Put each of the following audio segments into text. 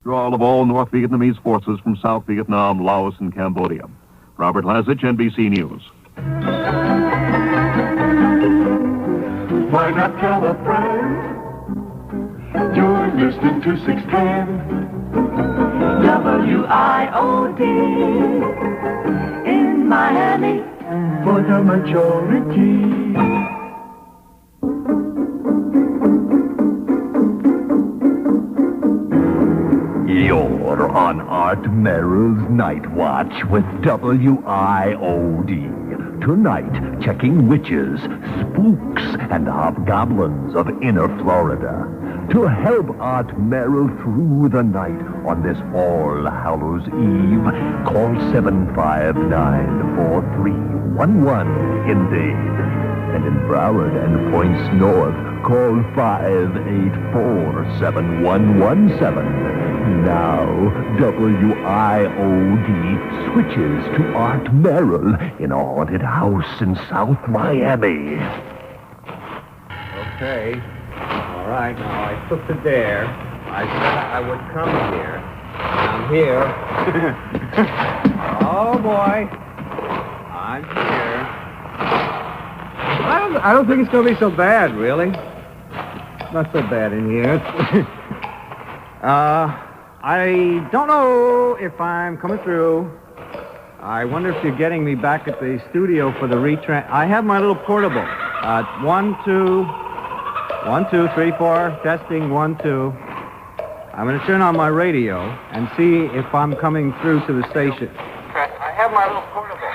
Withdrawal of all North Vietnamese forces from South Vietnam, Laos, and Cambodia. Robert Lasich, NBC News. Why not tell a friend? You're listening to 610 WIOD in Miami for the majority. You're on Art Merrill's Night Watch with WIOD. Tonight, checking witches, spooks, and hobgoblins of inner Florida. To help Art Merrill through the night on this All Hallows Eve, call 759-4311 in Dade. And in Broward and points north, call 584-7117. Now, WIOD switches to Art Merrill in a haunted house in South Miami. Okay. All right, now I took the dare. I said I would come here. I'm here. Oh, boy. I'm here. I don't think it's going to be so bad, really. Not so bad in here. I don't know if I'm coming through. I wonder if you're getting me back at the studio for the I have my little portable. 1, 2, 1, 2, 3, 4. Testing 1, 2. I'm going to turn on my radio and see if I'm coming through to the station. I have my little portable.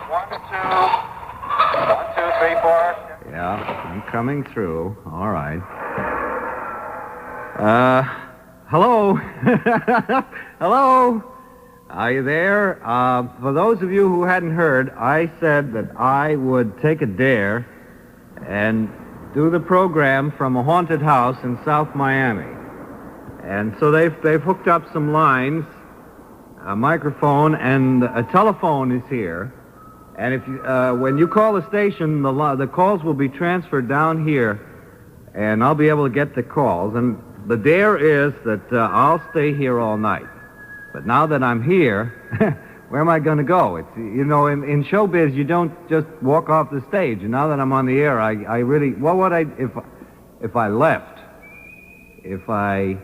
1, 2, 1, 2, 3, 4. Yeah, I'm coming through. All right. Hello? Hello? Are you there? For those of you who hadn't heard, I said that I would take a dare and do the program from a haunted house in South Miami. And so they've hooked up some lines, a microphone, and a telephone is here. And if you, when you call the station, the calls will be transferred down here, and I'll be able to get the calls. And the dare is that I'll stay here all night. But now that I'm here, where am I going to go? It's, you know, in showbiz, you don't just walk off the stage. And now that I'm on the air, I really, what would I, if I left? If I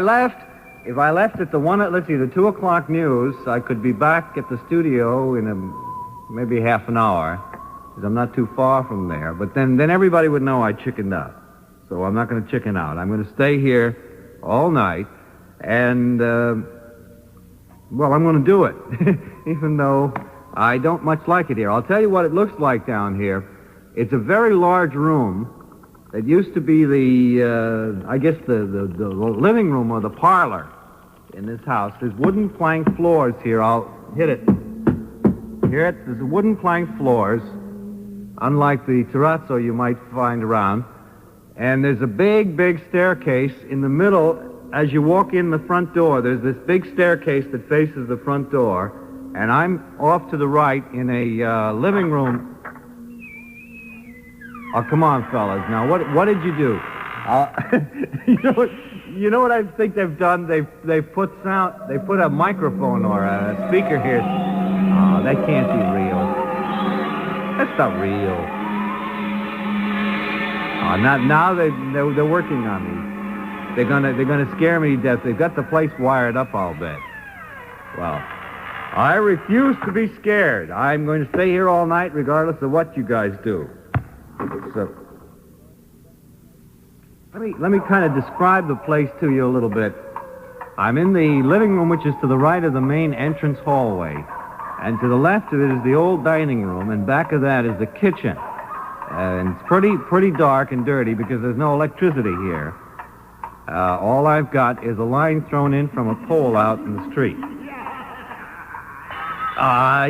left at the the 2 o'clock news, I could be back at the studio in maybe half an hour. Because I'm not too far from there. But then everybody would know I chickened out. So I'm not going to chicken out. I'm going to stay here all night. And, well, I'm going to do it. Even though I don't much like it here. I'll tell you what it looks like down here. It's a very large room. It used to be the living room or the parlor in this house. There's wooden plank floors here. I'll hit it. Hear it? There's wooden plank floors. Unlike the terrazzo you might find around. And there's a big, big staircase in the middle. As you walk in the front door, there's this big staircase that faces the front door. And I'm off to the right in a living room. Oh, come on, fellas. Now, what did you do? You know what I think they've done? They've put a microphone or a speaker here. Oh, that can't be real. That's not real. Oh, now they're working on me. They're gonna scare me to death. They've got the place wired up, I'll bet. Well, I refuse to be scared. I'm going to stay here all night, regardless of what you guys do. So, let me kind of describe the place to you a little bit. I'm in the living room, which is to the right of the main entrance hallway. And to the left of it is the old dining room, and back of that is the kitchen. And it's pretty dark and dirty because there's no electricity here. All I've got is a line thrown in from a pole out in the street.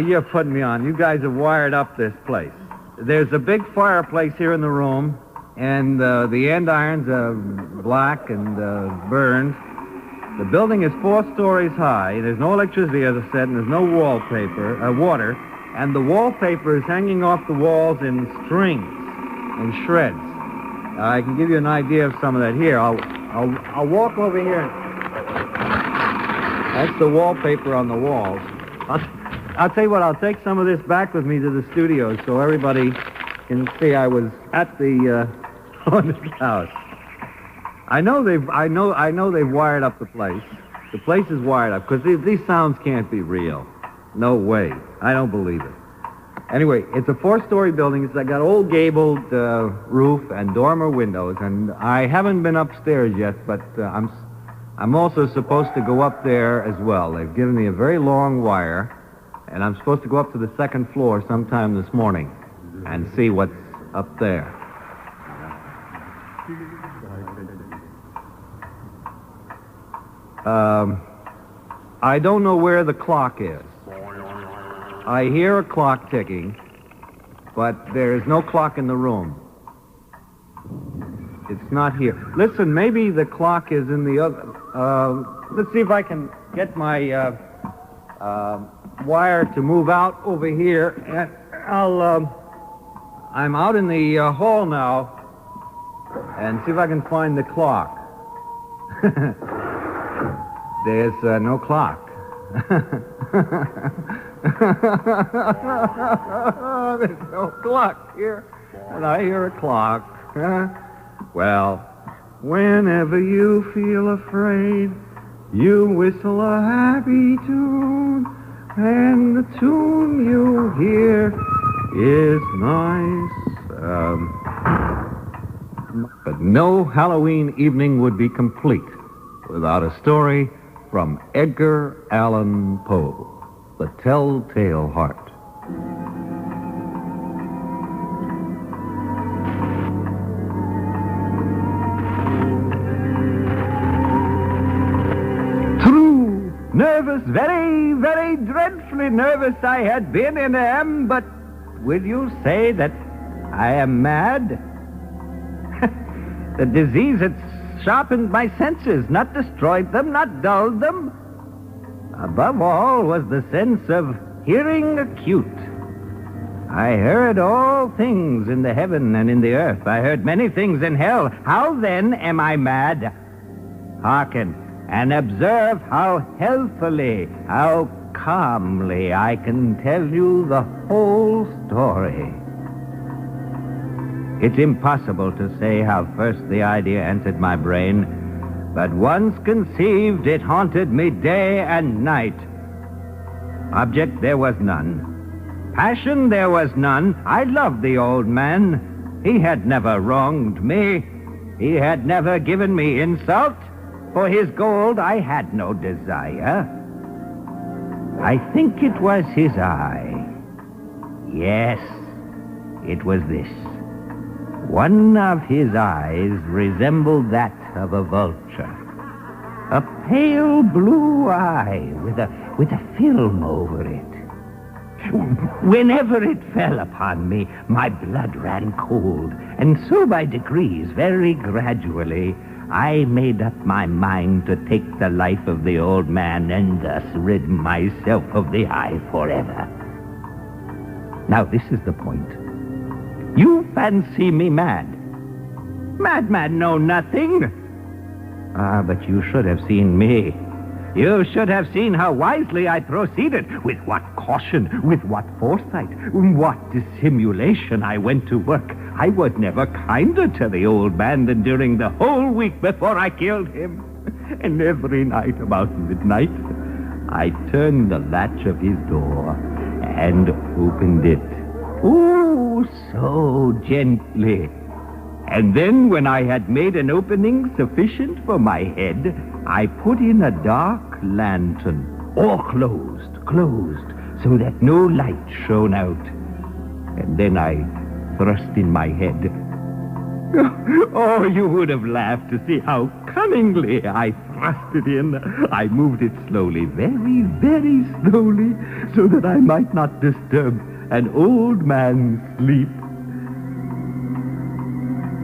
You're putting me on. You guys have wired up this place. There's a big fireplace here in the room, and the andirons are black and burned. The building is 4 stories high. There's no electricity, as I said, and there's no water. And the wallpaper is hanging off the walls in strings and shreds. I can give you an idea of some of that here. I'll walk over here. That's the wallpaper on the walls. I'll tell you what, I'll take some of this back with me to the studio so everybody can see I was at the haunted house. I know they've wired up the place. The place is wired up because these sounds can't be real. No way. I don't believe it. Anyway, it's a 4-story building. It's got old gabled roof and dormer windows, and I haven't been upstairs yet, but I'm also supposed to go up there as well. They've given me a very long wire, and I'm supposed to go up to the second floor sometime this morning and see what's up there. I don't know where the clock is. I hear a clock ticking, but there is no clock in the room. It's not here. Listen, maybe the clock is in the other... let's see if I can get my wire to move out over here. And I'm out in the hall now, and see if I can find the clock. There's no clock. There's no clock here, and I hear a clock. Well, whenever you feel afraid, you whistle a happy tune, and the tune you hear is nice. But no Halloween evening would be complete without a story from Edgar Allan Poe, The Telltale Heart. True, nervous, very, very dreadfully nervous I had been and am, but will you say that I am mad? The disease had sharpened my senses, not destroyed them, not dulled them. Above all was the sense of hearing acute. I heard all things in the heaven and in the earth. I heard many things in hell. How then am I mad? Hearken and observe how healthily, how calmly I can tell you the whole story. It's impossible to say how first the idea entered my brain, but once conceived, it haunted me day and night. Object there was none. Passion there was none. I loved the old man. He had never wronged me. He had never given me insult. For his gold I had no desire. I think it was his eye. Yes, it was this. One of his eyes resembled that of a vulture. A pale blue eye with a film over it. Whenever it fell upon me, my blood ran cold, and so by degrees, very gradually, I made up my mind to take the life of the old man and thus rid myself of the eye forever. Now, this is the point. You fancy me mad. Madman know nothing. But you should have seen me. You should have seen how wisely I proceeded, with what caution, with what foresight, what dissimulation I went to work. I was never kinder to the old man than during the whole week before I killed him. And every night about midnight, I turned the latch of his door and opened it. Oh, so gently. And then when I had made an opening sufficient for my head, I put in a dark lantern, all closed, so that no light shone out. And then I thrust in my head. Oh, you would have laughed to see how cunningly I thrust it in. I moved it slowly, very, very slowly, so that I might not disturb an old man's sleep.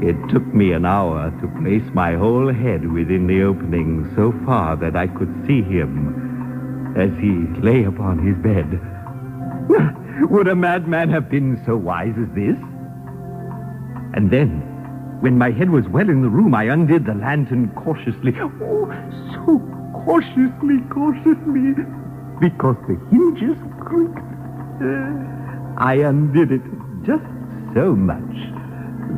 It took me an hour to place my whole head within the opening so far that I could see him as he lay upon his bed. Would a madman have been so wise as this? And then, When my head was well in the room, I undid the lantern cautiously. Oh, so cautiously, because the hinges creaked. I undid it just so much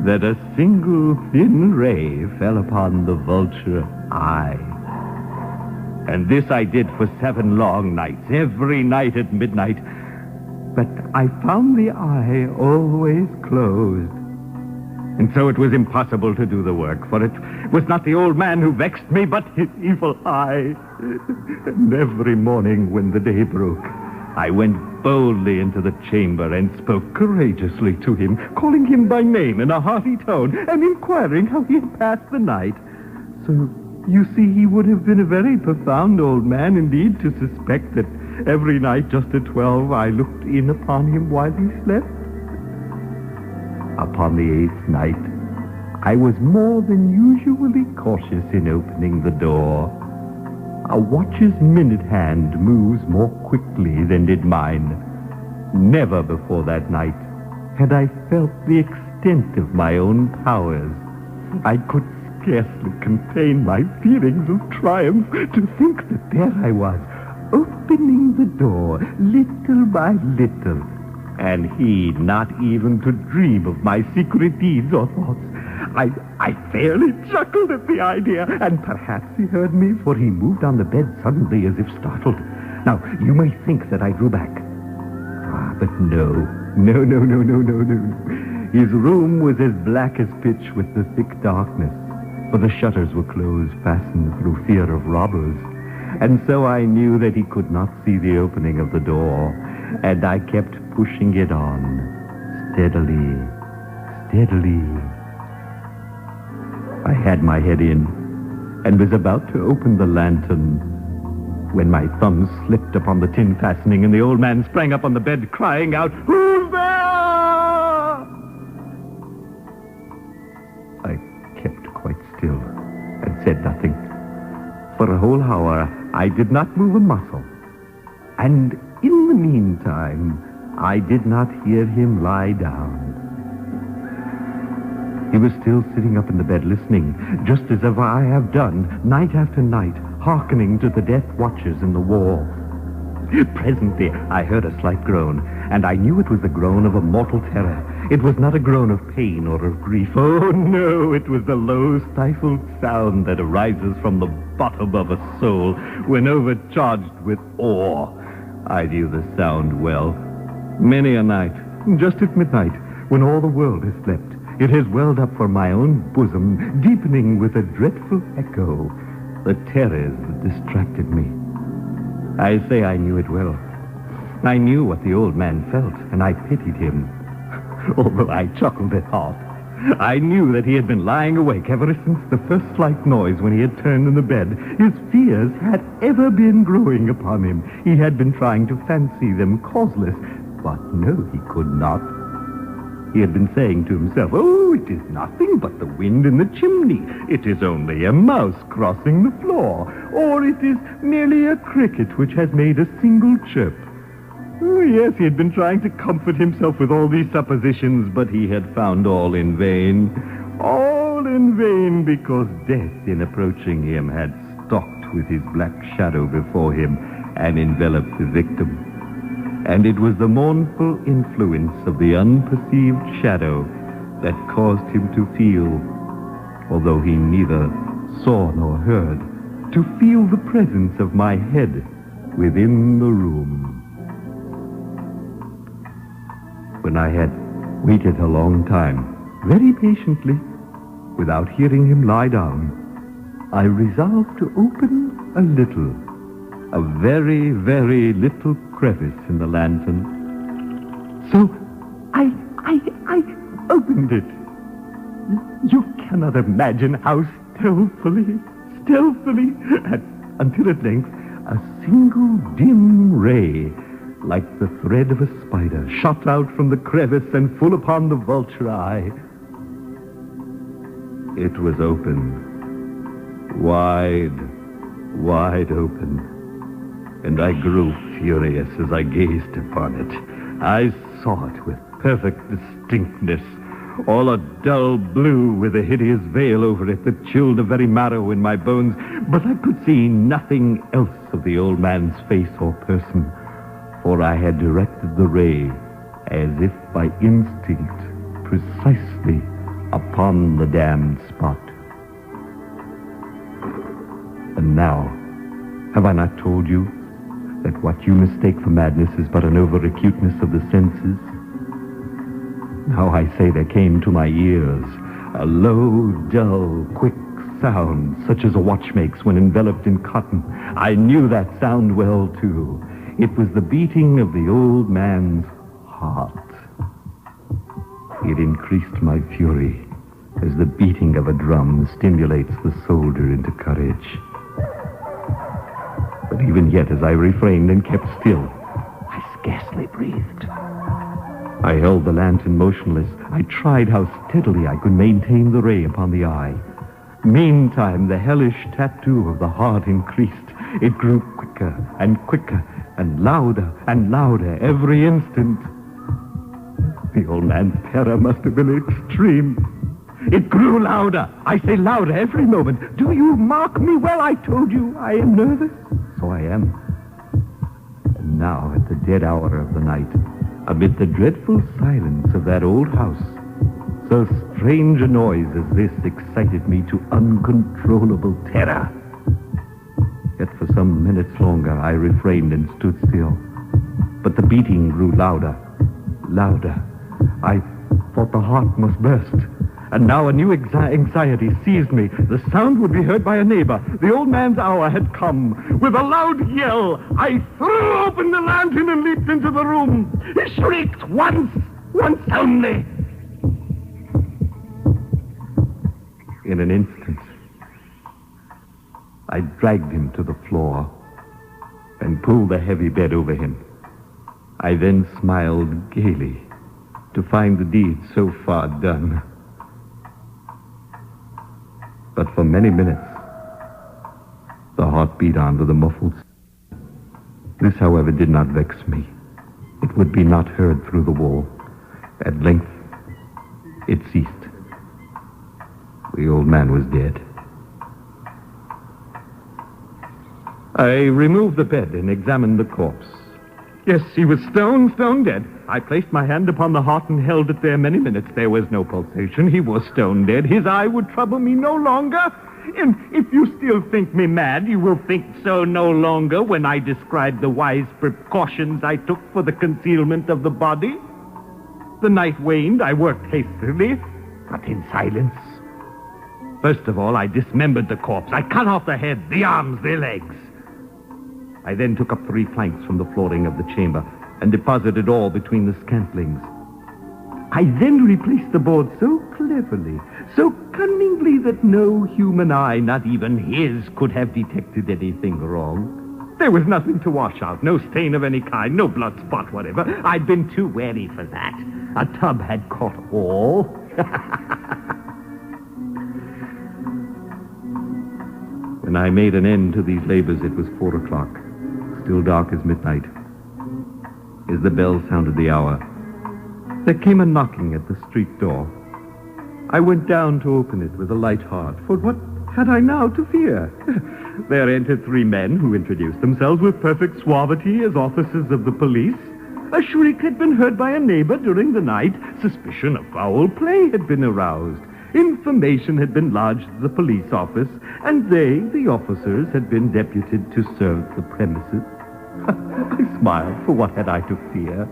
that a single thin ray fell upon the vulture eye. And this I did for 7 long nights, every night at midnight. But I found the eye always closed. And so it was impossible to do the work, for it was not the old man who vexed me, but his evil eye. And every morning when the day broke, I went boldly into the chamber and spoke courageously to him, calling him by name in a hearty tone and inquiring how he had passed the night. So, you see, he would have been a very profound old man indeed to suspect that every night just at 12 I looked in upon him while he slept. Upon the 8th night, I was more than usually cautious in opening the door. A watch's minute hand moves more quickly than did mine. Never before that night had I felt the extent of my own powers. I could scarcely contain my feelings of triumph to think that there I was, opening the door little by little, and he not even to dream of my secret deeds or thoughts. I fairly chuckled at the idea, and perhaps he heard me, for he moved on the bed suddenly as if startled. Now, you may think that I drew back. But no. His room was as black as pitch with the thick darkness, for the shutters were closed, fastened through fear of robbers. And so I knew that he could not see the opening of the door, and I kept pushing it on, steadily. I had my head in, and was about to open the lantern, when my thumb slipped upon the tin fastening, and the old man sprang up on the bed, crying out, "Who's there?" I kept quite still, and said nothing. For a whole hour, I did not move a muscle. And in the meantime, I did not hear him lie down. He was still sitting up in the bed listening, just as if I have done, night after night, hearkening to the death watches in the wall. Presently, I heard a slight groan, and I knew it was the groan of a mortal terror. It was not a groan of pain or of grief. Oh, no, it was the low, stifled sound that arises from the bottom of a soul when overcharged with awe. I knew the sound well. Many a night, just at midnight, when all the world has slept, it has welled up from my own bosom, deepening with a dreadful echo the terrors that distracted me. I say I knew it well. I knew what the old man felt, and I pitied him, although I chuckled at heart. I knew that he had been lying awake ever since the first slight noise when he had turned in the bed. His fears had ever been growing upon him. He had been trying to fancy them causeless, but no, he could not. He had been saying to himself, "Oh, it is nothing but the wind in the chimney. It is only a mouse crossing the floor. Or it is merely a cricket which has made a single chirp." Oh, yes, he had been trying to comfort himself with all these suppositions, but he had found all in vain. All in vain, because death, in approaching him, had stalked with his black shadow before him and enveloped the victim. And it was the mournful influence of the unperceived shadow that caused him to feel, although he neither saw nor heard, to feel the presence of my head within the room. When I had waited a long time, very patiently, without hearing him lie down, I resolved to open a little, a very, very little crevice in the lantern. So I opened it. You cannot imagine how stealthily, until at length a single dim ray, like the thread of a spider, shot out from the crevice and full upon the vulture eye. It was open, wide open, and I grew furious as I gazed upon it. I saw it with perfect distinctness, all a dull blue with a hideous veil over it that chilled the very marrow in my bones. But I could see nothing else of the old man's face or person, for I had directed the ray, as if by instinct, precisely upon the damned spot. And now, have I not told you that what you mistake for madness is but an over-acuteness of the senses? Now I say there came to my ears a low, dull, quick sound, such as a watch makes when enveloped in cotton. I knew that sound well, too. It was the beating of the old man's heart. It increased my fury, as the beating of a drum stimulates the soldier into courage. But even yet, as I refrained and kept still, I scarcely breathed. I held the lantern motionless. I tried how steadily I could maintain the ray upon the eye. Meantime, the hellish tattoo of the heart increased. It grew quicker and quicker and louder every instant. The old man's terror must have been extreme. It grew louder. I say louder every moment. Do you mark me well? I told you I am nervous. So I am. And now, at the dead hour of the night, amid the dreadful silence of that old house, so strange a noise as this excited me to uncontrollable terror. Yet for some minutes longer I refrained and stood still. But the beating grew louder. I thought the heart must burst. And now a new anxiety seized me. The sound would be heard by a neighbor. The old man's hour had come. With a loud yell, I threw open the lantern and leaped into the room. He shrieked once only. In an instant, I dragged him to the floor and pulled the heavy bed over him. I then smiled gaily to find the deed so far done. But for many minutes, the heart beat on with a muffled sound. This, however, did not vex me. It would be not heard through the wall. At length, it ceased. The old man was dead. I removed the bed and examined the corpse. Yes, he was stone dead. I placed my hand upon the heart and held it there many minutes. There was no pulsation. He was stone dead. His eye would trouble me no longer. And if you still think me mad, you will think so no longer when I describe the wise precautions I took for the concealment of the body. The night waned. I worked hastily, but in silence. First of all, I dismembered the corpse. I cut off the head, the arms, the legs. I then took up 3 planks from the flooring of the chamber and deposited all between the scantlings. I then replaced the board so cleverly, so cunningly that no human eye, not even his, could have detected anything wrong. There was nothing to wash out, no stain of any kind, no blood spot whatever. I'd been too wary for that. A tub had caught all. When I made an end to these labors, it was 4 o'clock, still dark as midnight. As the bell sounded the hour, there came a knocking at the street door. I went down to open it with a light heart, for what had I now to fear? There entered 3 men who introduced themselves with perfect suavity as officers of the police. A shriek had been heard by a neighbor during the night. Suspicion of foul play had been aroused. Information had been lodged at the police office, and they, the officers, had been deputed to serve the premises. I smiled, for what had I to fear?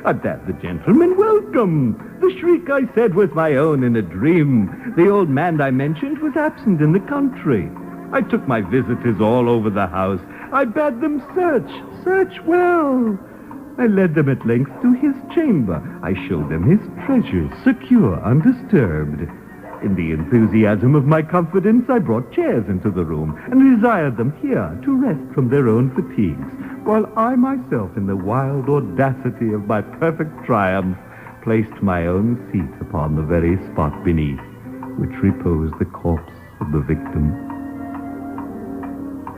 At that, the gentleman, welcome. The shriek, I said, was my own in a dream. The old man I mentioned was absent in the country. I took my visitors all over the house. I bade them search well. I led them at length to his chamber. I showed them his treasures, secure, undisturbed. In the enthusiasm of my confidence, I brought chairs into the room and desired them here to rest from their own fatigues, while I myself, in the wild audacity of my perfect triumph, placed my own seat upon the very spot beneath which reposed the corpse of the victim.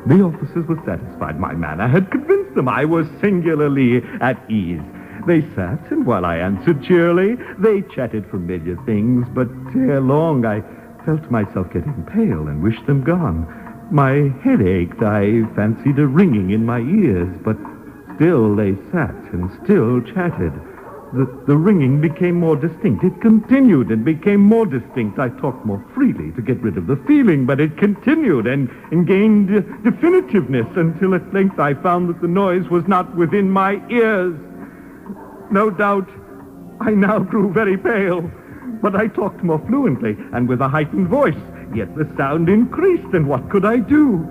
The officers were satisfied. My manner had convinced them I was singularly at ease. They sat, and while I answered cheerily, they chatted familiar things, but ere long I felt myself getting pale and wished them gone. My head ached. I fancied a ringing in my ears, but still they sat and still chatted. The ringing became more distinct. It continued and became more distinct. I talked more freely to get rid of the feeling, but it continued and gained definitiveness until at length I found that the noise was not within my ears. No doubt, I now grew very pale, but I talked more fluently and with a heightened voice. Yet the sound increased, and what could I do?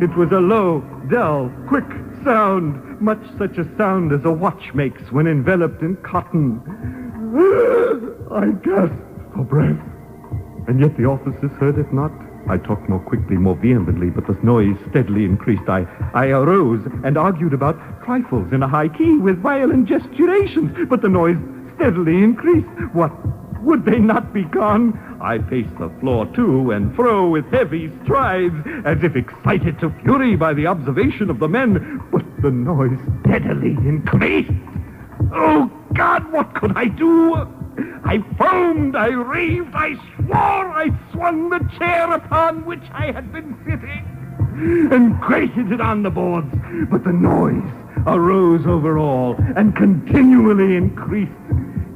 It was a low, dull, quick sound, much such a sound as a watch makes when enveloped in cotton. I gasped for breath, and yet the officers heard it not. I talked more quickly, more vehemently, but the noise steadily increased. I arose and argued about trifles in a high key with violent gesticulations, but the noise steadily increased. What? Would they not be gone? I paced the floor to and fro with heavy strides, as if excited to fury by the observation of the men, but the noise steadily increased. Oh, God, what could I do? I foamed, I raved, I swore, I swung the chair upon which I had been sitting, and grated it on the boards, but the noise arose over all and continually increased.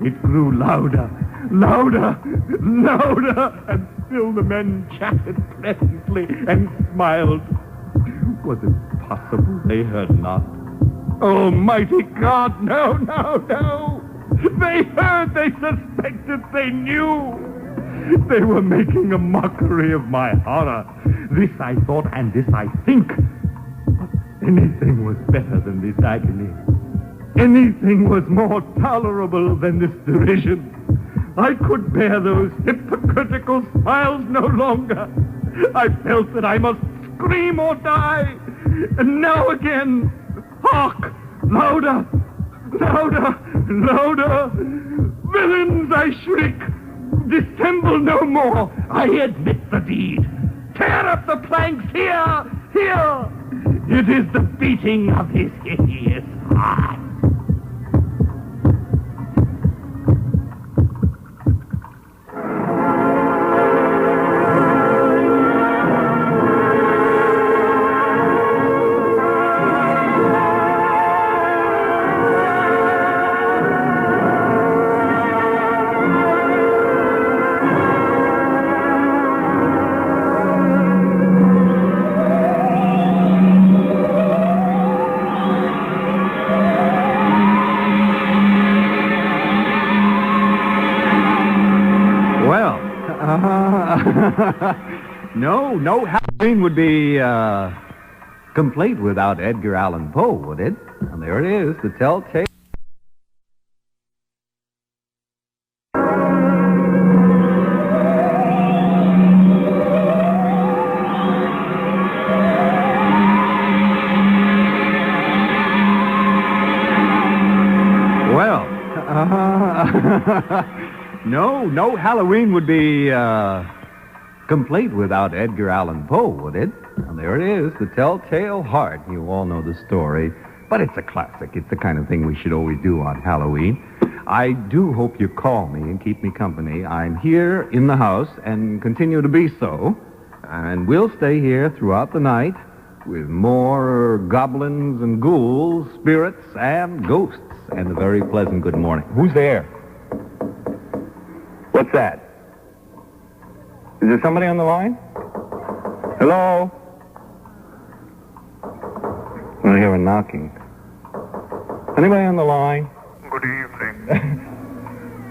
It grew louder, louder, louder, and still the men chatted pleasantly and smiled. Was it possible they heard not? Almighty God, no, no, no! They heard, they suspected, they knew! They were making a mockery of my horror. This I thought, and this I think. But anything was better than this agony. Anything was more tolerable than this derision. I could bear those hypocritical smiles no longer. I felt that I must scream or die. And now again, hark! Louder! Louder! Louder! Villains, I shriek! Dissemble no more! I admit the deed! Tear up the planks here! Here! It is the beating of his hideous heart! No Halloween would be complete without Edgar Allan Poe, would it? And there it is, the telltale. Well, no Halloween would be complete without Edgar Allan Poe, would it? And there it is, The Telltale Heart. You all know the story, but it's a classic. It's the kind of thing we should always do on Halloween. I do hope you call me and keep me company. I'm here in the house and continue to be so. And we'll stay here throughout the night with more goblins and ghouls, spirits, and ghosts. And a very pleasant good morning. Who's there? What's that? Is there somebody on the line? Hello? I hear a knocking. Anybody on the line? Good evening.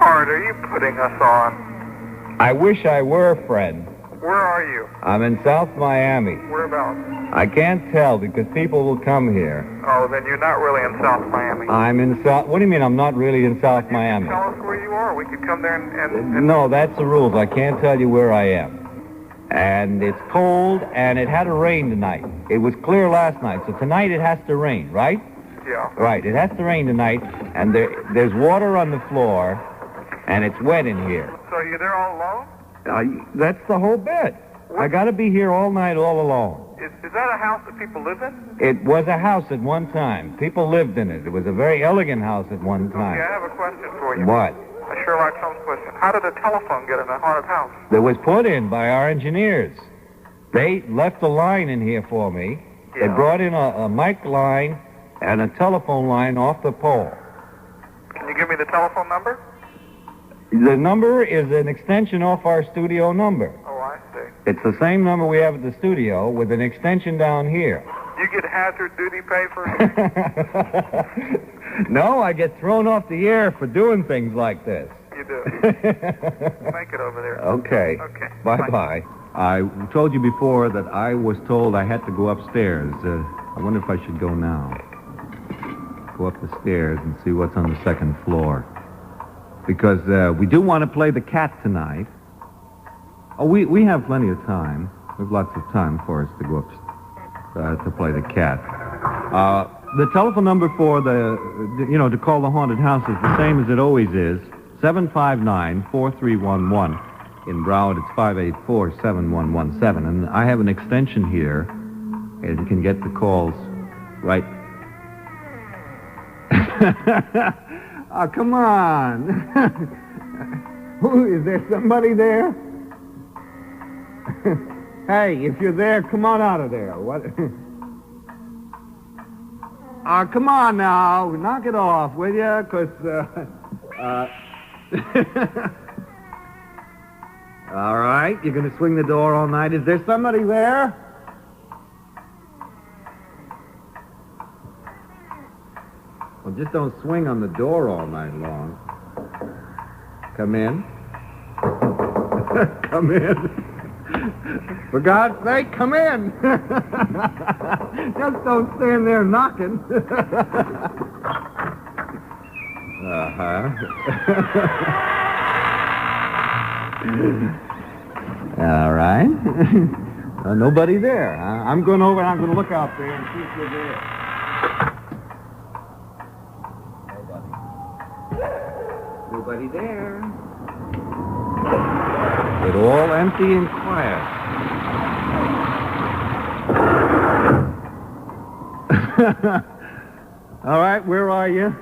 Art, are you putting us on? I wish I were, Fred. Where are you? I'm in South Miami. Whereabouts? I can't tell because people will come here. Oh, then you're not really in South Miami. I'm in South... What do you mean I'm not really in South Miami? Tell us where you are. We could come there and... No, that's the rules. I can't tell you where I am. And it's cold, and it had to rain tonight. It was clear last night, so tonight it has to rain, right? Yeah. Right, it has to rain tonight, and there's water on the floor, and it's wet in here. So you're there all alone? That's the whole bit. I got to be here all night, all alone. is that a house that people live in? It was a house at one time. People lived in it. It was a very elegant house at one time. Okay, I have a question for you. What? A Sherlock Holmes question. How did a telephone get in a haunted house? That was put in by our engineers. They left a line in here for me. They Yeah. brought in a mic line and a telephone line off the pole. Can you give me the telephone number? The number is an extension off our studio number. Oh, I see. It's the same number we have at the studio with an extension down here. Do you get hazard duty pay for it? No, I get thrown off the air for doing things like this. You do. Make it over there. Okay. Okay. Bye-bye. I told you before that I was told I had to go upstairs. I wonder if I should go now. Go up the stairs and see what's on the second floor. Because we do want to play the cat tonight. Oh, we have plenty of time. We have lots of time for us to go up to play the cat. The telephone number for to call the haunted house is the same as it always is. 759-4311. In Broward, it's 584-7117. And I have an extension here, and you can get the calls right. Oh, come on. Who, is there somebody there? Hey, if you're there, come on out of there. What? Come on now. Knock it off, will you? Because, all right, you're going to swing the door all night. Is there somebody there? Well, just don't swing on the door all night long. Come in. Come in. For God's sake, come in. Just don't stand there knocking. Uh-huh. All right. Nobody there. I'm going over and I'm going to look out there and see if you're there. Nobody there. It's all empty and quiet. All right, where are you?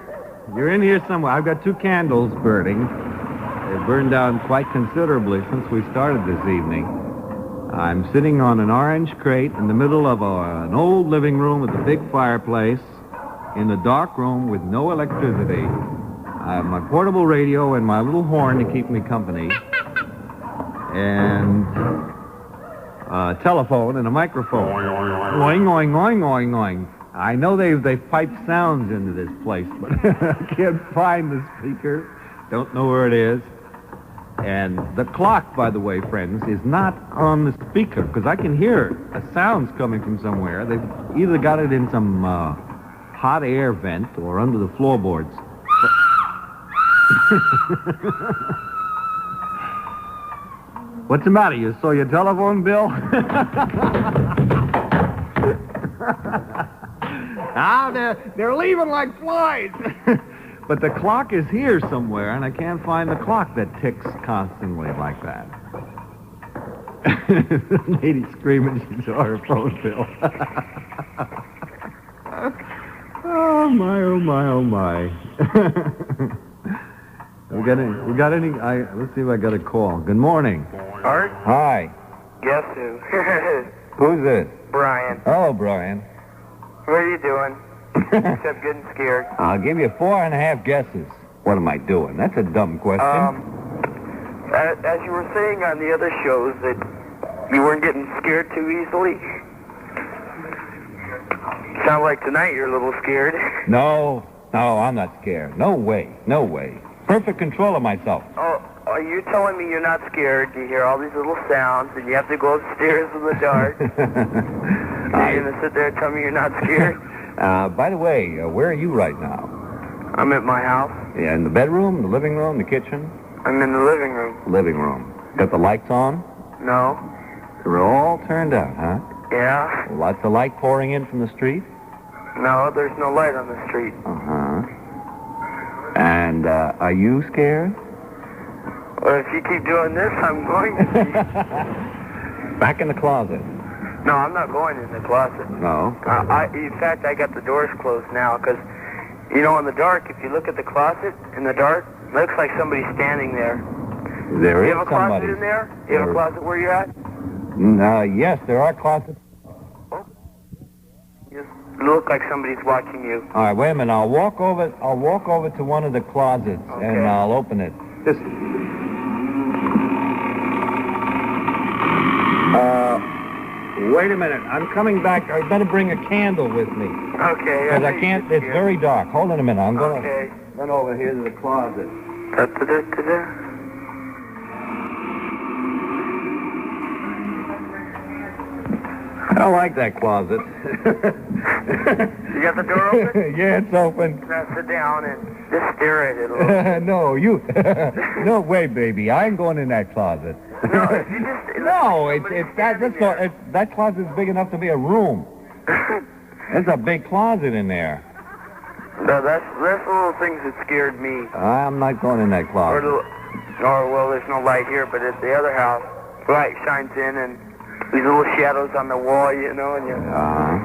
You're in here somewhere. I've got 2 candles burning. They've burned down quite considerably since we started this evening. I'm sitting on an orange crate in the middle of an old living room with a big fireplace in a dark room with no electricity. I have my portable radio and my little horn to keep me company. And a telephone and a microphone. Oing, oing, oing, oing, oing. I know they've piped sounds into this place, but I can't find the speaker. Don't know where it is. And the clock, by the way, friends, is not on the speaker, because I can hear a sound's coming from somewhere. They've either got it in some hot air vent or under the floorboards. What's the matter? You saw your telephone bill? They're leaving like flies. But the clock is here somewhere, and I can't find the clock that ticks constantly like that. The lady screaming she saw her phone bill. Oh, my, oh, my, oh, my. We got any? Let's see if I got a call. Good morning. Art? Hi. Guess who? Who's this? Brian. Oh, Brian. What are you doing? Except getting scared. I'll give you 4.5 guesses. What am I doing? That's a dumb question. As you were saying on the other shows that you weren't getting scared too easily. Sound like tonight you're a little scared. No, I'm not scared. No way. Perfect control of myself. Oh, are you telling me you're not scared? You hear all these little sounds and you have to go upstairs in the dark? Are you going to sit there and tell me you're not scared? By the way, where are you right now? I'm at my house. Yeah, in the bedroom, the living room, the kitchen? I'm in the living room. Living room. Got the lights on? No. They're all turned out, huh? Yeah? Lots of light pouring in from the street? No, there's no light on the street. Uh-huh. And, are you scared? Well, if you keep doing this, I'm going to be. Back in the closet. No, I'm not going in the closet. No. In fact, I got the doors closed now because, you know, in the dark, if you look at the closet in the dark, it looks like somebody's standing there. There You is have a closet somebody. in there? You have a closet where you're at? Yes, there are closets. You look like somebody's watching you. All right, wait a minute. I'll walk over to one of the closets and I'll open it. Just. Wait a minute. I'm coming back. I better bring a candle with me. Okay. Because I can't. It's very dark. Hold on a minute. I'm going Okay. to run over here to the closet. Da-da-da-da-da. I don't like that closet. You got the door open? Yeah, it's open. Now sit down and just stare at it a little. No, you. No way, baby. I ain't going in that closet. No, if you just... No, that closet's big enough to be a room. There's a big closet in there. No, that's the little things that scared me. I'm not going in that closet. Well, there's no light here, but at the other house, light shines in and these little shadows on the wall, you know,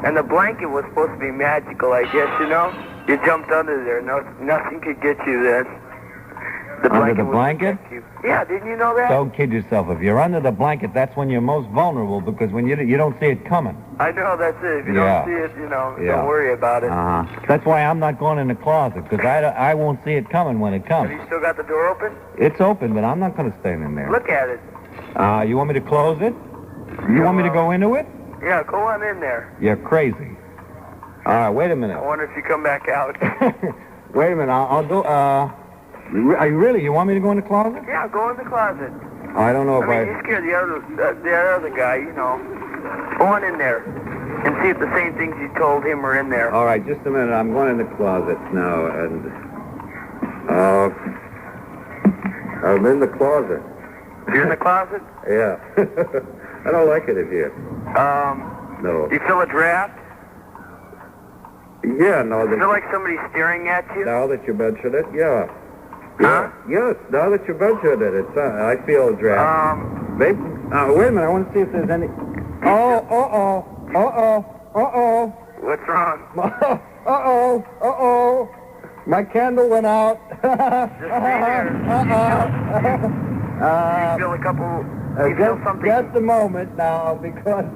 and the blanket was supposed to be magical, I guess, you know. You jumped under there, nothing could get you then. Under the blanket? Yeah, didn't you know that? Don't kid yourself. If you're under the blanket, that's when you're most vulnerable because when you don't see it coming. I know, that's it. If you don't see it, you know, don't worry about it. That's why I'm not going in the closet because I won't see it coming when it comes. Have you still got the door open? It's open, but I'm not going to stay in there. Look at it. You want me to close it? You want me to go into it? Yeah, go on in there. You're crazy. All right, wait a minute. I wonder if you come back out. Wait a minute. I'll go. Are you really? You want me to go in the closet? Yeah, go in the closet. I don't know if I mean, you scared the other guy, you know. Go on in there and see if the same things you told him are in there. All right, just a minute. I'm going in the closet now, and I'm in the closet. You're in the closet? Yeah. I don't like it in here. No. You feel a draft? Yeah, no. You feel like somebody's staring at you? Now that you mention it, yeah. Huh? Yes, now that you mentioned it, I feel a draft. Maybe, wait a minute, I want to see if there's any... Uh-oh. What's wrong? Uh-oh. My candle went out. Just stay there. You feel a couple... You feel something... Just a moment now, because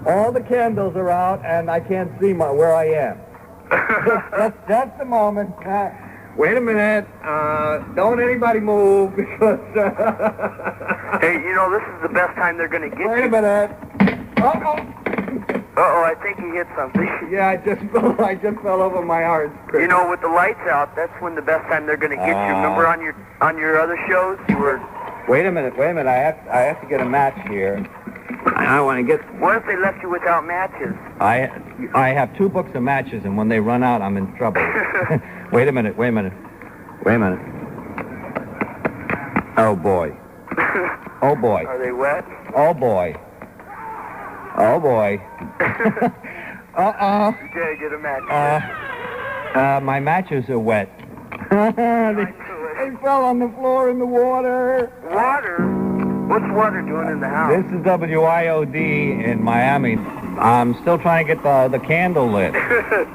all the candles are out, and I can't see where I am. just a moment. Wait a minute. Don't anybody move, because... Hey, you know, this is the best time they're going to get you. Wait a minute. Uh-oh, I think he hit something. Yeah, I just fell over my heart. You know, with the lights out, that's when the best time they're going to get you. Remember on your other shows, you were... Wait a minute. I have to get a match here. I want to get... What if they left you without matches? I have 2 books of matches, and when they run out, I'm in trouble. Wait a minute. Oh, boy. Oh, boy. Are they wet? Oh, boy. Uh-oh. Okay, get a match. My matches are wet. They fell on the floor in the water. Water? What's water doing in the house? This is WIOD in Miami. I'm still trying to get the candle lit.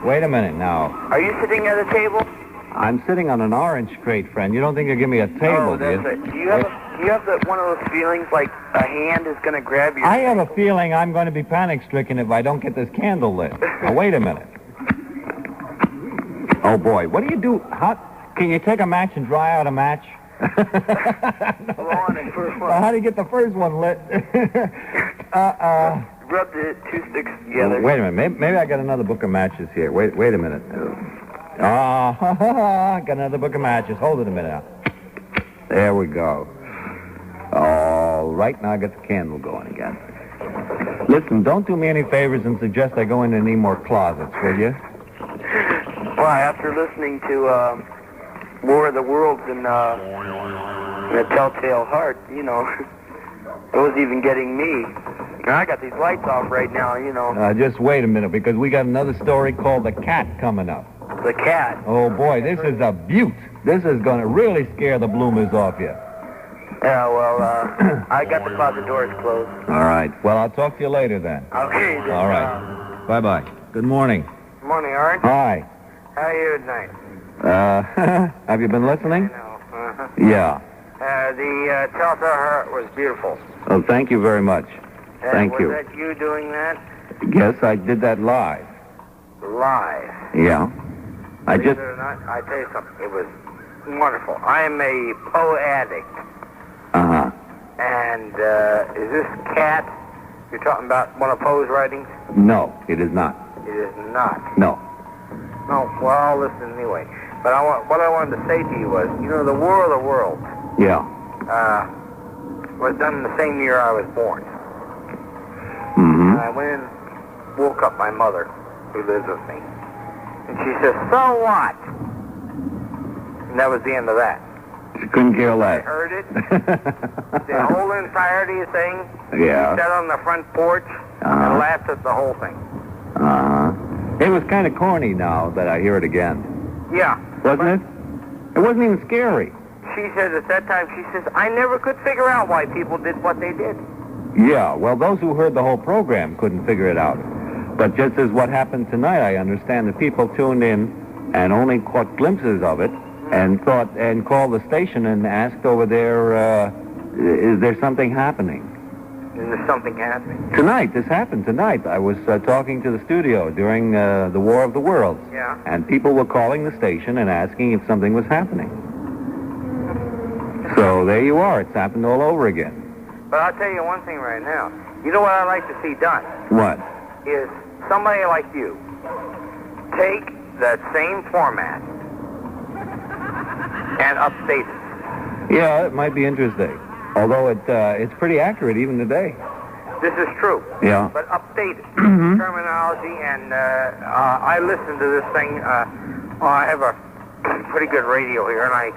Wait a minute now. Are you sitting at a table? I'm sitting on an orange crate, friend. You don't think you'll give me a table, do you? Do you have one of those feelings like a hand is going to grab you? I have a feeling I'm going to be panic-stricken if I don't get this candle lit. Now, wait a minute. Oh, boy. What do you do? Can you take a match and dry out a match? How do you get the first one lit? Rub the 2 sticks together. Wait a minute. Maybe I got another book of matches here. Wait a minute. Got another book of matches. Hold it a minute. There we go. All right, now I got the candle going again. Listen, don't do me any favors and suggest I go in any more closets, will you? Well, after listening to War of the Worlds and The Telltale Heart, you know, it was even getting me. And I got these lights off right now, you know. Just wait a minute, because we got another story called The Cat coming up. The cat? Oh, boy, this is a beaut. This is going to really scare the bloomers off you. Yeah, well, I got the closet doors closed. All right. Well, I'll talk to you later then. Okay. Then, All right. Bye-bye. Good morning. Morning, Art. Hi. How are you tonight? Have you been listening? No. Yeah. The Telltale Heart was beautiful. Oh, thank you very much. Thank you. Was that you doing that? Yes, I did that live. Live. Yeah. Believe it or not, I tell you something. It was wonderful. I am a Poe addict. Uh-huh. And is this Cat you're talking about one of Poe's writings? No, it is not. It is not. No. No, well, I'll listen anyway. But what I wanted to say to you was, you know, the War of the Worlds Yeah. was done the same year I was born. Mm-hmm. And I went in, woke up my mother, who lives with me. And she says, so what? And that was the end of that. She couldn't care I less. heard it. The whole entirety of the thing. Yeah. She sat on the front porch and laughed at the whole thing. Uh-huh. It was kind of corny now that I hear it again. Yeah. Wasn't it? It wasn't even scary. She says at that time, she says, I never could figure out why people did what they did. Yeah, well, those who heard the whole program couldn't figure it out. But just as what happened tonight, I understand that people tuned in and only caught glimpses of it and thought and called the station and asked over there, is there something happening? And there's something happening. Tonight, this happened tonight. I was talking to the studio during the War of the Worlds. Yeah. And people were calling the station and asking if something was happening. So there you are. It's happened all over again. But I'll tell you one thing right now. You know what I'd like to see done? What? Is somebody like you take that same format and update it. Yeah, it might be interesting. Although it's pretty accurate even today. This is true. Yeah. But update it. Terminology, and I listen to this thing. I have a pretty good radio here, and I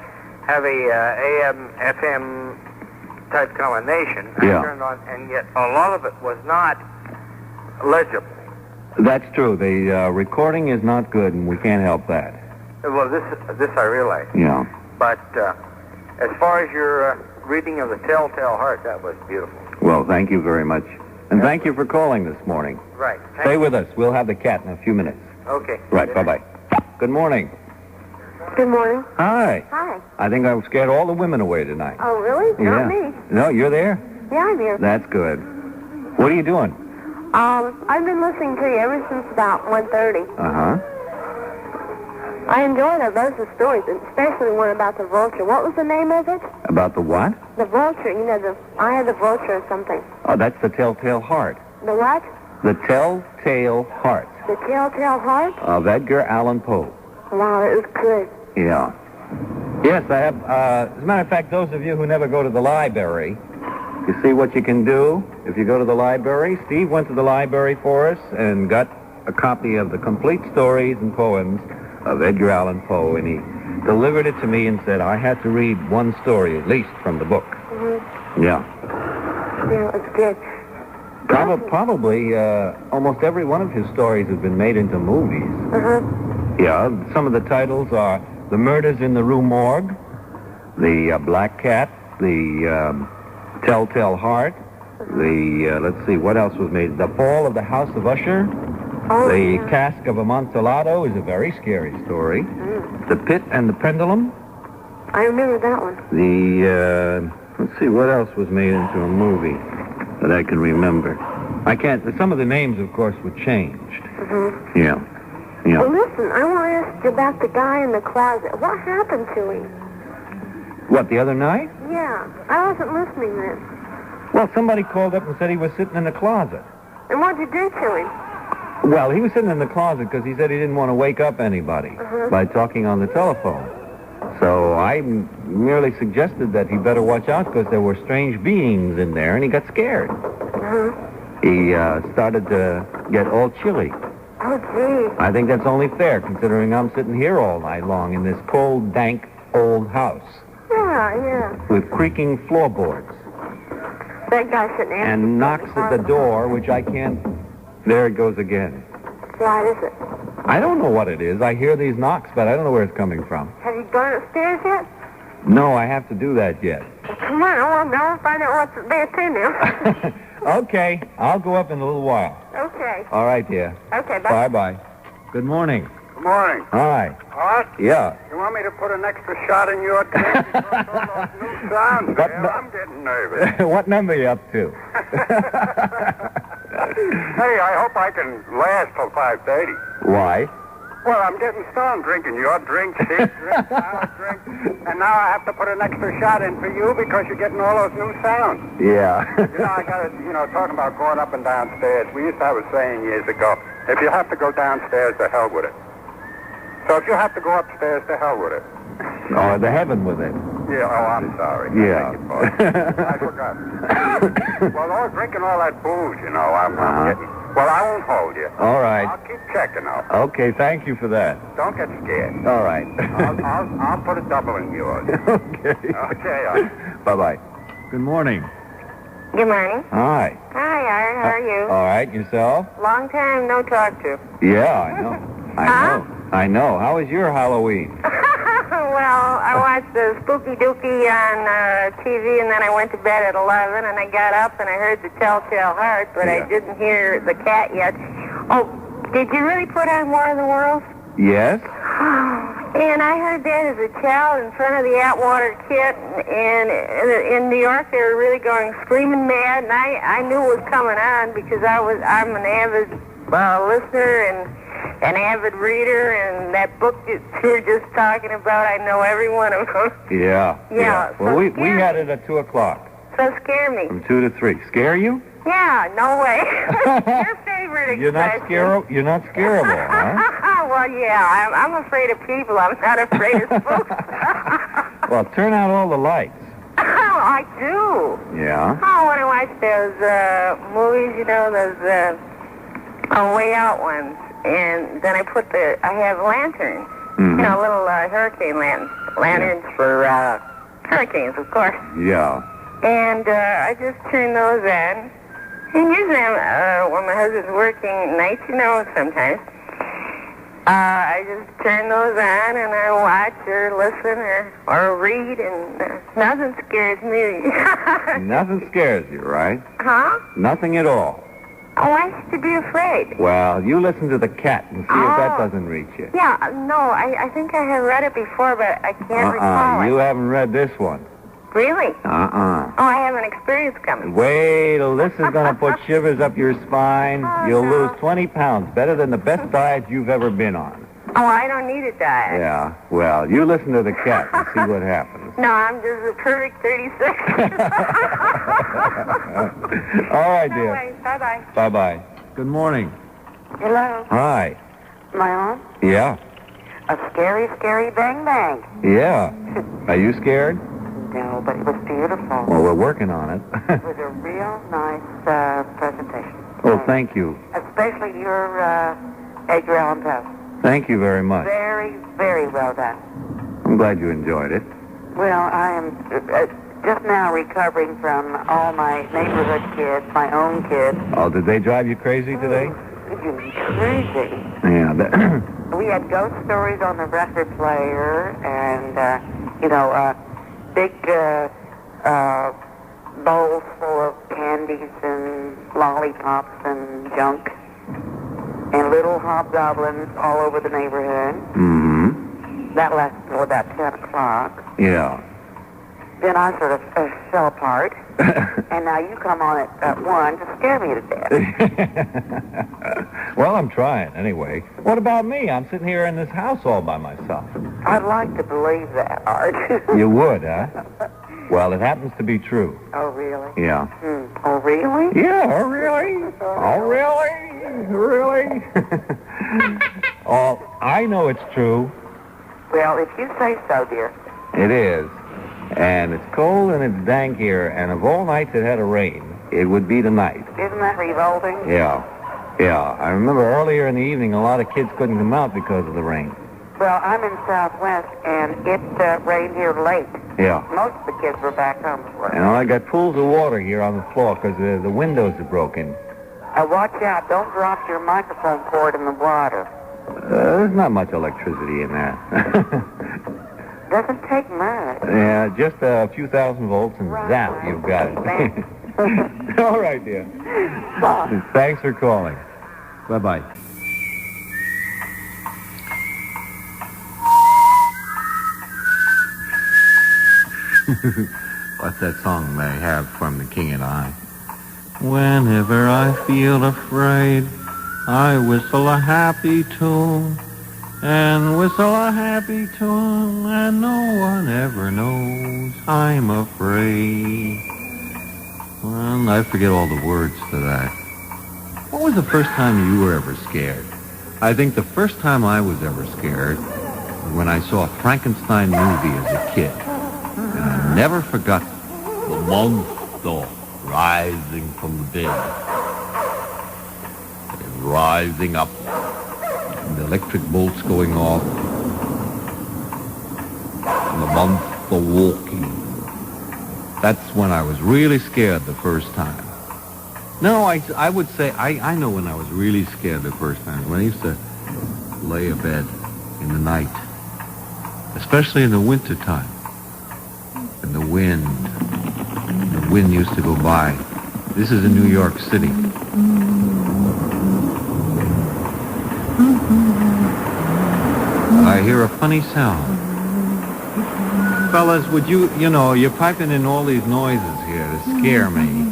have a AM, FM type combination. Yeah. I turned on, and yet a lot of it was not legible. That's true. The recording is not good, and we can't help that. Well, this I realize. Yeah. But as far as your reading of the Telltale Heart, that was beautiful. Well, thank you very much. And thank you for calling this morning. Right. Stay with us. We'll have the cat in a few minutes. Okay. Right, bye-bye. Good morning. Good morning. Hi. Hi. I think I've scared all the women away tonight. Oh, really? Not me. No, you're there? Yeah, I'm here. That's good. What are you doing? I've been listening to you ever since about 1:30. Uh-huh. I enjoyed most of the stories, especially the one about the vulture. What was the name of it? About the what? The vulture. You know, the Eye of the Vulture or something. Oh, that's the Telltale Heart. The what? The Telltale Heart The Telltale Heart? of Edgar Allan Poe. Wow, it was good. Yeah. Yes, I have. As a matter of fact, those of you who never go to the library, you see what you can do if you go to the library. Steve went to the library for us and got a copy of the complete stories and poems of Edgar Allan Poe, and he delivered it to me and said I had to read one story at least from the book. Mm-hmm. Yeah. Yeah, it was good. Probably almost every one of his stories has been made into movies. Uh-huh. Yeah, some of the titles are The Murders in the Rue Morgue, The Black Cat, The Telltale Heart, let's see, what else was made? The Fall of the House of Usher, The Cask of Amontillado is a very scary story, The Pit and the Pendulum. I remember that one. Let's see, what else was made into a movie that I can remember? I can't, some of the names, of course, were changed. Mm-hmm. Yeah. Yeah. Well, listen, I want to ask you about the guy in the closet. What happened to him? What, the other night? Yeah, I wasn't listening then. Well, somebody called up and said he was sitting in the closet. And what'd you do to him? Well, he was sitting in the closet because he said he didn't want to wake up anybody by talking on the telephone. So I merely suggested that he better watch out because there were strange beings in there, and he got scared. He started to get all chilly. Oh, gee. I think that's only fair, considering I'm sitting here all night long in this cold, dank, old house Yeah. with creaking floorboards That guy sitting there. and knocks at the door, which I can't... There it goes again. What is it? I don't know what it is. I hear these knocks, but I don't know where it's coming from. Have you gone upstairs yet? No, I have to do that yet. Come on, I want to find out what's there to now. Okay, I'll go up in a little while. Okay. All right, dear. Okay, bye. Bye-bye. Good morning. Good morning. Hi. What? Yeah. You want me to put an extra shot in your drink because all those new sounds there? I'm getting nervous. What number are you up to? Hey, I hope I can last till 5:30. Why? Well, I'm getting stoned drinking your drink, Steve's drink, Kyle's drink, and now I have to put an extra shot in for you because you're getting all those new sounds. Yeah. I got to, talking about going up and downstairs. We used to have a saying years ago, if you have to go downstairs, to hell with it. So if you have to go upstairs, to hell with it. Oh, to heaven with it. Yeah, I'm sorry. Yeah. I forgot. Well, I was drinking all that booze, I'm getting... Well, I won't hold you. All right. I'll keep checking out. Okay, thank you for that. Don't get scared. All right. I'll put a double in yours. Okay. Okay. Bye-bye. Good morning. Good morning. Hi. Hi, Art. How are you? All right, yourself? Long time no talk to. Yeah, I know. I know. How was your Halloween? Well, I watched the Spooky Dookie on TV, and then I went to bed at 11, and I got up and I heard the Telltale Heart, but I didn't hear the cat yet. Oh, did you really put on War of the Worlds? Yes. And I heard that as a child in front of the Atwater Kit, and in New York they were really going screaming mad, and I knew it was coming on because I'm an avid listener and an avid reader, and that book that you were just talking about, I know every one of them. Yeah. Well, So we had it at 2 o'clock. So scare me. From 2 to 3. Scare you? Yeah, no way. Your favorite expression. You're not scareable, huh? Well, yeah, I'm afraid of people. I'm not afraid of spooks. Well, turn out all the lights. Oh, I do. Yeah? Oh, when I watch those movies, those Way Out ones. And then I have lanterns, little hurricane lanterns for hurricanes, of course. Yeah. And I just turn those on. And usually when my husband's working nights, sometimes, I just turn those on and I watch or listen or read, and nothing scares me. Nothing scares you, right? Huh? Nothing at all. Oh, I used to be afraid. Well, you listen to the cat and see if that doesn't reach you. Yeah, no, I think I have read it before, but I can't recall it. You haven't read this one. Really? Oh, I have an experience coming. Wait till this is going to put shivers up your spine. You'll lose 20 pounds, better than the best diet you've ever been on. Oh, I don't need a diet. Yeah, well, you listen to the cat and see what happens. No, I'm just a perfect 36. All right, dear. Anyway, bye-bye. Bye-bye. Good morning. Hello. Hi. Am I on? Yeah. A scary, scary bang bang. Yeah. Are you scared? No, but it was beautiful. Well, we're working on it. It was a real nice presentation. Oh, thank you. Especially your Edgar Allan Poe. Thank you very much. Very, very well done. I'm glad you enjoyed it. Well, I am just now recovering from all my neighborhood kids, my own kids. Oh, did they drive you crazy today? Crazy. Yeah. We had ghost stories on the record player, and big bowls full of candies and lollipops and junk, and little hobgoblins all over the neighborhood. Mm-hmm. That lasted till about 10 o'clock. Yeah. Then I sort of fell apart, and now you come on at 1 to scare me to death. Well, I'm trying, anyway. What about me? I'm sitting here in this house all by myself. I'd like to believe that, Art. You would, huh? Well, it happens to be true. Oh, really? Yeah. Oh, really? Yeah, really? Oh, really? Really? Oh, I know it's true. Well, if you say so, dear. It is. And it's cold and it's dank here, and of all nights it had a rain, it would be tonight. Isn't that revolting? Yeah. I remember earlier in the evening a lot of kids couldn't come out because of the rain. Well, I'm in Southwest, and it rained here late. Yeah. Most of the kids were back home before. And I got pools of water here on the floor because the windows are broken. Watch out. Don't drop your microphone cord in the water. There's not much electricity in that. Doesn't take much. Yeah, just a few thousand volts and zap, you've got it. All right, dear. Bye. Thanks for calling. Bye-bye. What's that song they have from The King and I? Whenever I feel afraid, I whistle a happy tune, and whistle a happy tune, and no one ever knows I'm afraid. Well, I forget all the words to that. What was the first time you were ever scared? I think the first time I was ever scared was when I saw a Frankenstein movie as a kid. And I never forgot the monster rising from the bed. And rising up. And the electric bolts going off. And the monster walking. That's when I was really scared the first time. No, I would say, I know when I was really scared the first time. When I used to lay abed in the night. Especially in the wintertime. And the wind used to go by. This is in New York City. I hear a funny sound. Fellas, would you're piping in all these noises here to scare me.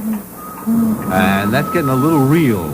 And that's getting a little real.